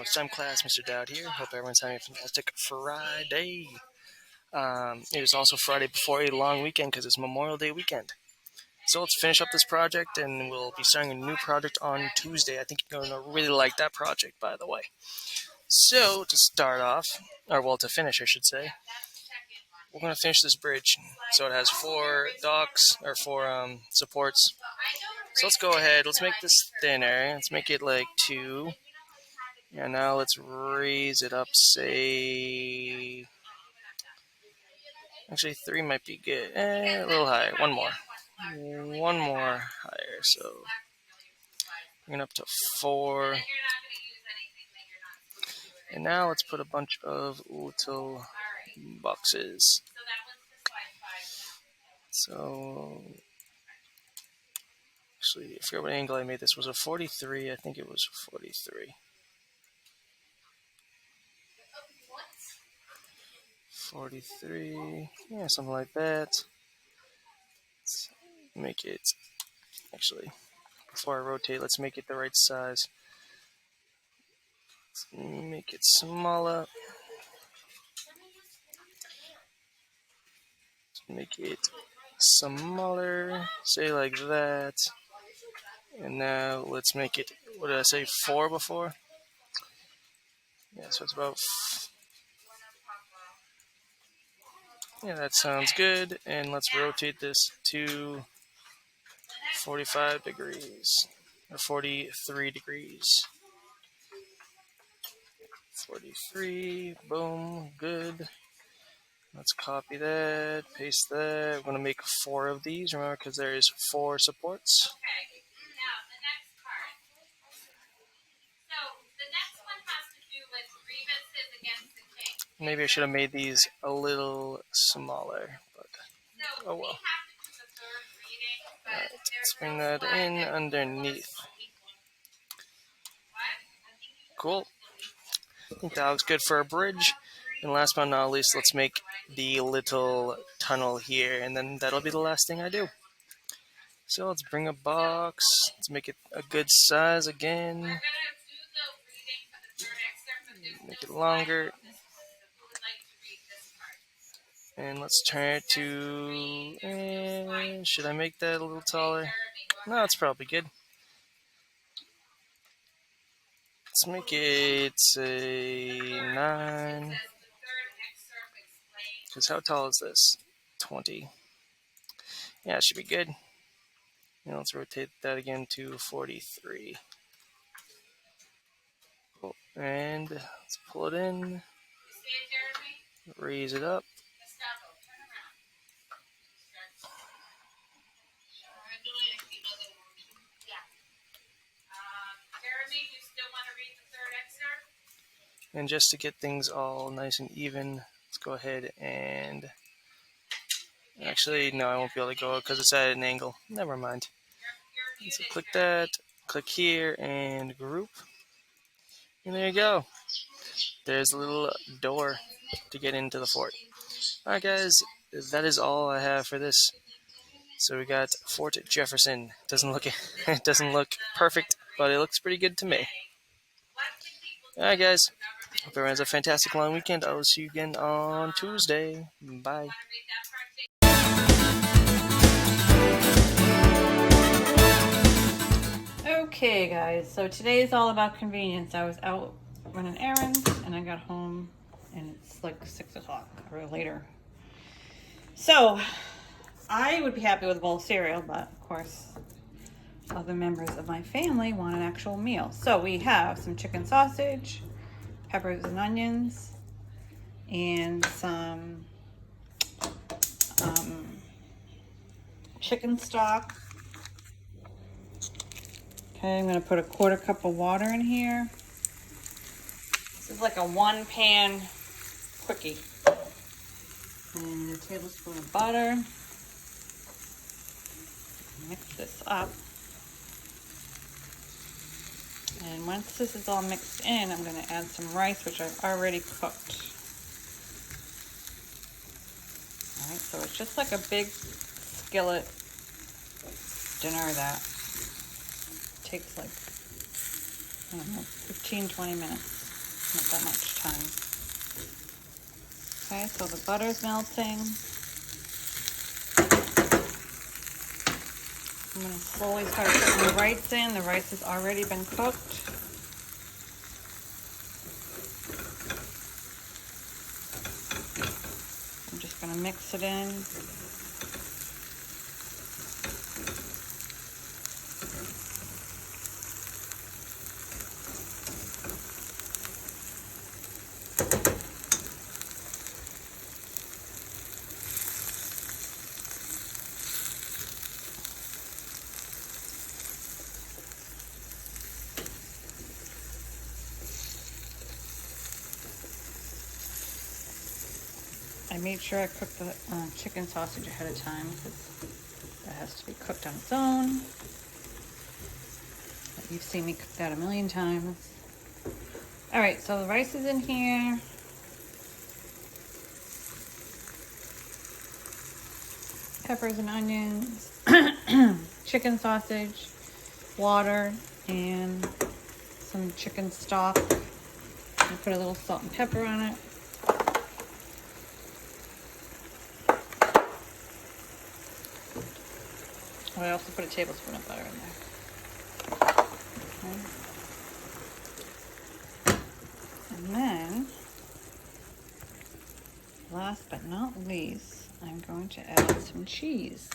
Lunchtime class, Mr. Dowd here. Hope everyone's having a fantastic Friday. It is also Friday before a long weekend because it's Memorial Day weekend. So let's finish up this project and we'll be starting a new project on Tuesday. I think you're going to really like that project, by the way. So to start off, to finish I should say, we're going to finish this bridge. So it has four docks, or four supports. So let's go ahead, let's make this thinner. Let's make it like 2. And now let's raise it up, say... Actually, 3 might be good. A little higher. One more. One more higher. So, bring it up to 4. And now let's put a bunch of little boxes. So, actually, I forget what angle I made this. Was a 43? I think it was 43. 43, yeah, something like that. Let's make it, actually, before I rotate, let's make it the right size. Let's make it smaller. Let's make it smaller, say like that. And now let's make it, what did I say, 4 before? Yeah, so it's about... Yeah, that sounds good. And let's rotate this to 45 degrees, or 43 degrees. 43, boom, good. Let's copy that, paste that. We're going to make 4 of these, remember, because there is 4 supports. Now, the next part. So, the next one has to do with grievances against the king. Maybe I should have made these a little smaller, but oh well. Alright, let's bring that in underneath. Cool. I think that looks good for a bridge. And last but not least, let's make the little tunnel here, and then that'll be the last thing I do. So let's bring a box. Let's make it a good size again. Make it longer. And let's turn it to... should I make that a little taller? No, it's probably good. Let's make it, say, 9. Because how tall is this? 20. Yeah, it should be good. And let's rotate that again to 43. Cool. And let's pull it in. Raise it up. And just to get things all nice and even, let's go ahead and... Actually, no, I won't be able to go because it's at an angle. Never mind. So click that, click here, and group. And there you go. There's a little door to get into the fort. Alright guys, that is all I have for this. So we got Fort Jefferson. It doesn't look perfect, but it looks pretty good to me. Alright guys, hope everyone has a fantastic long weekend. I will see you again on Tuesday. Bye. Okay guys, so today is all about convenience. I was out running errands and I got home and it's like 6 o'clock or later. So I would be happy with a bowl of cereal, but of course other members of my family want an actual meal. So we have some chicken sausage, peppers and onions, and some chicken stock. Okay, I'm going to put a 1/4 cup of water in here. This is like a 1-pan quickie. And a tablespoon of butter. Mix this up. And once this is all mixed in, I'm going to add some rice, which I've already cooked. Alright, so it's just like a big skillet dinner that takes like, I don't know, 15-20 minutes. not that much time. Okay, so the butter's melting. I'm going to slowly start putting the rice in. The rice has already been cooked. I'm just going to mix it in. I made sure I cooked the chicken sausage ahead of time because that has to be cooked on its own. But you've seen me cook that a million times. All right, so the rice is in here. Peppers and onions, chicken sausage, water, and some chicken stock. I put a little salt and pepper on it. Oh, I also put a tablespoon of butter in there. Okay. And then, last but not least, I'm going to add some cheese.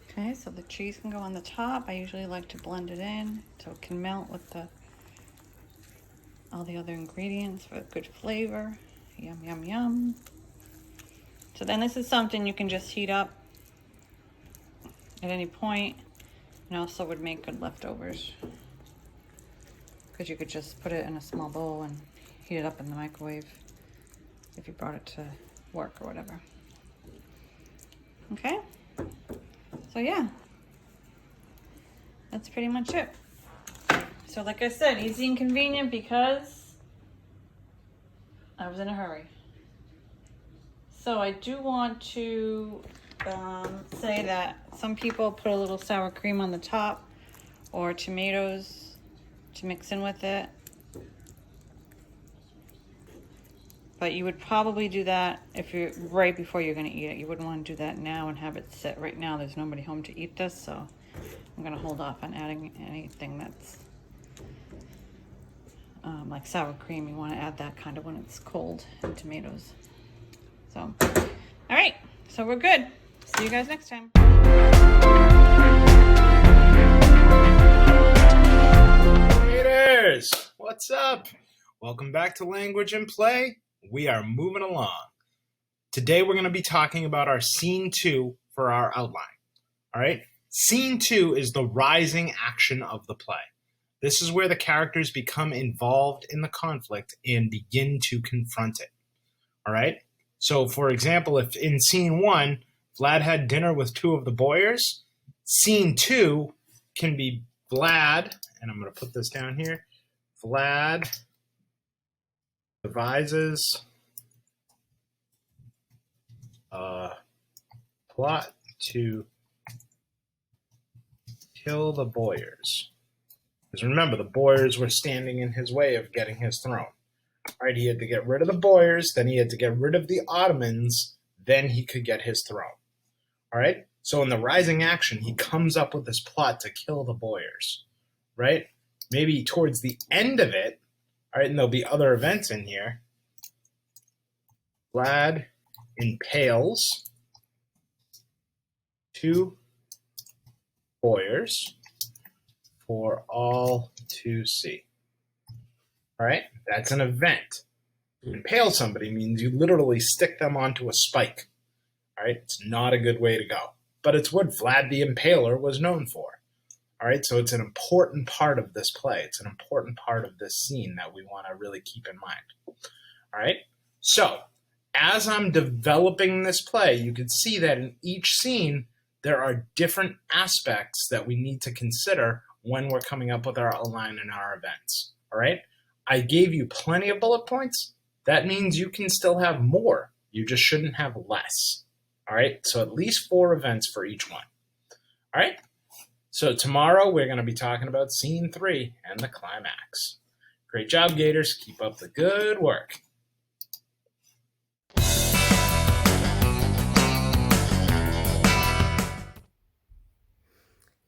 Okay, so the cheese can go on the top. I usually like to blend it in so it can melt with all the other ingredients for a good flavor. Yum, yum, yum. So then this is something you can just heat up at any point, and also would make good leftovers because you could just put it in a small bowl and heat it up in the microwave if you brought it to work or whatever. Okay, so yeah, that's pretty much it. So like I said, easy and convenient because I was in a hurry. So I do want to say that some people put a little sour cream on the top or tomatoes to mix in with it. But you would probably do that if you're right before you're going to eat it. You wouldn't want to do that now and have it sit right now. There's nobody home to eat this, so I'm going to hold off on adding anything that's like sour cream. You want to add that kind of when it's cold, and tomatoes. So, all right, so we're good. See you guys next time. Haters, what's up? Welcome back to Language and Play. We are moving along. Today we're going to be talking about our Scene 2 for our outline. All right? Scene 2 is the rising action of the play. This is where the characters become involved in the conflict and begin to confront it. All right? So, for example, if in Scene 1, Vlad had dinner with two of the Boyers, Scene 2 can be Vlad, and I'm going to put this down here, Vlad devises a plot to kill the Boyers. Because remember, the Boyers were standing in his way of getting his throne. All right, he had to get rid of the Boyers, then he had to get rid of the Ottomans, then he could get his throne. All right? So in the rising action, he comes up with this plot to kill the Boyers. Right? Maybe towards the end of it, all right, and there'll be other events in here, Vlad impales two Boyers for all to see. All right? That's an event. To impale somebody means you literally stick them onto a spike. All right? It's not a good way to go. But it's what Vlad the Impaler was known for. All right? So it's an important part of this play. It's an important part of this scene that we want to really keep in mind. All right? So as I'm developing this play, you can see that in each scene, there are different aspects that we need to consider when we're coming up with our outline and our events. All right? I gave you plenty of bullet points. That means you can still have more. You just shouldn't have less. All right, so at least 4 events for each one. All right, so tomorrow we're going to be talking about scene 3 and the climax. Great job, Gators. Keep up the good work.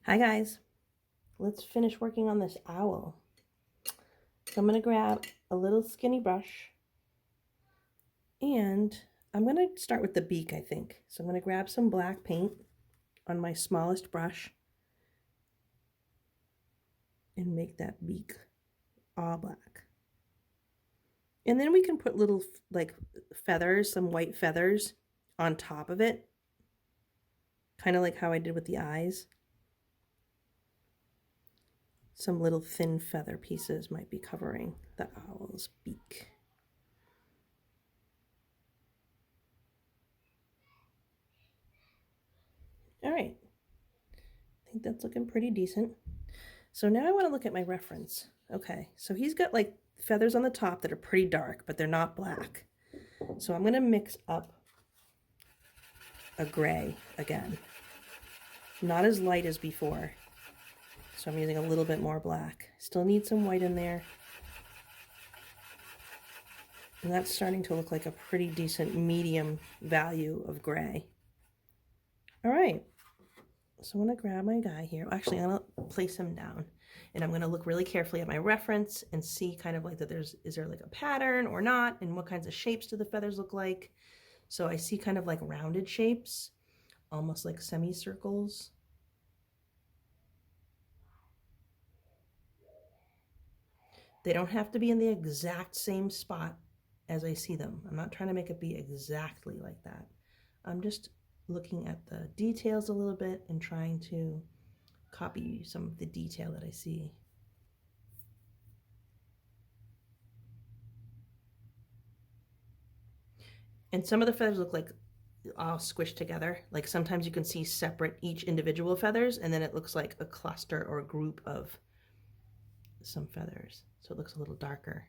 Hi guys, let's finish working on this owl. So I'm going to grab a little skinny brush and I'm going to start with the beak, I think. So I'm going to grab some black paint on my smallest brush and make that beak all black. And then we can put little like feathers, some white feathers on top of it, kind of like how I did with the eyes. Some little thin feather pieces might be covering the owl's beak. All right, I think that's looking pretty decent. So now I want to look at my reference. Okay, so he's got like feathers on the top that are pretty dark, but they're not black. So I'm going to mix up a gray again. Not as light as before. So I'm using a little bit more black. Still need some white in there. And that's starting to look like a pretty decent medium value of gray. All right. So I'm going to grab my guy here. Actually, I'm going to place him down. And I'm going to look really carefully at my reference and see kind of like that is there like a pattern or not? And what kinds of shapes do the feathers look like? So I see kind of like rounded shapes, almost like semicircles. They don't have to be in the exact same spot as I see them. I'm not trying to make it be exactly like that. I'm just looking at the details a little bit and trying to copy some of the detail that I see. And some of the feathers look like all squished together. Like sometimes you can see separate each individual feathers, and then it looks like a cluster or a group of some feathers. So it looks a little darker.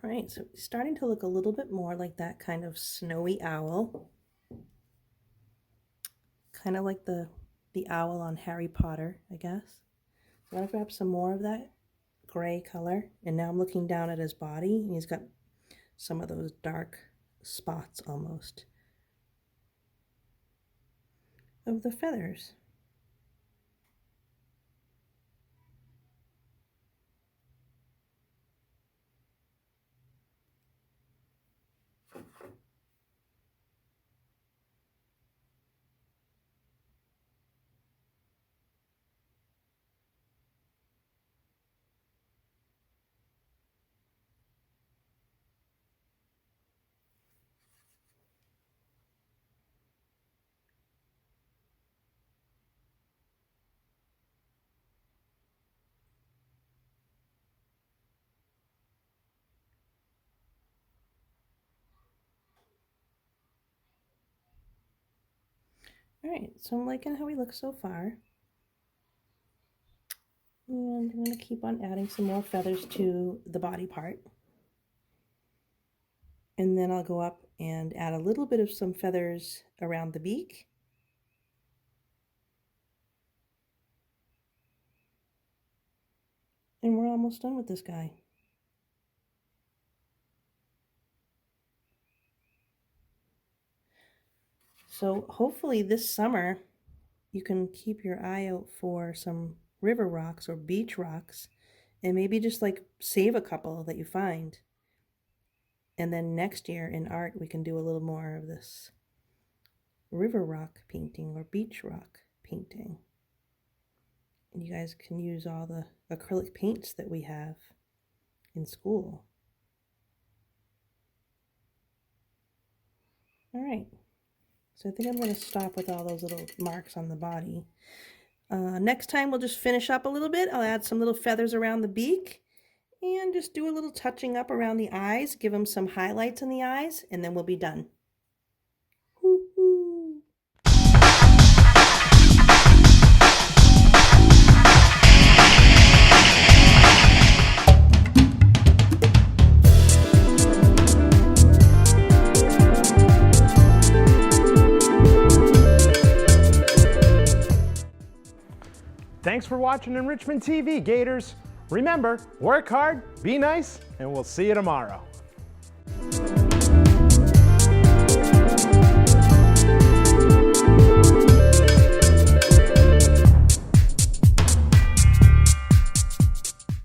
All right, so it's starting to look a little bit more like that kind of snowy owl. Kind of like the owl on Harry Potter, I guess. I'm gonna grab some more of that gray color, and now I'm looking down at his body, and he's got some of those dark spots almost of the feathers. All right, so I'm liking how he looks so far. And I'm going to keep on adding some more feathers to the body part. And then I'll go up and add a little bit of some feathers around the beak. And we're almost done with this guy. So hopefully this summer you can keep your eye out for some river rocks or beach rocks, and maybe just like save a couple that you find. And then next year in art, we can do a little more of this river rock painting or beach rock painting. And you guys can use all the acrylic paints that we have in school. All right, so I think I'm going to stop with all those little marks on the body. Next time we'll just finish up a little bit. I'll add some little feathers around the beak and just do a little touching up around the eyes, give them some highlights in the eyes, and then we'll be done. Woo-hoo. Thanks for watching Enrichment TV, Gators. Remember, work hard, be nice, and we'll see you tomorrow.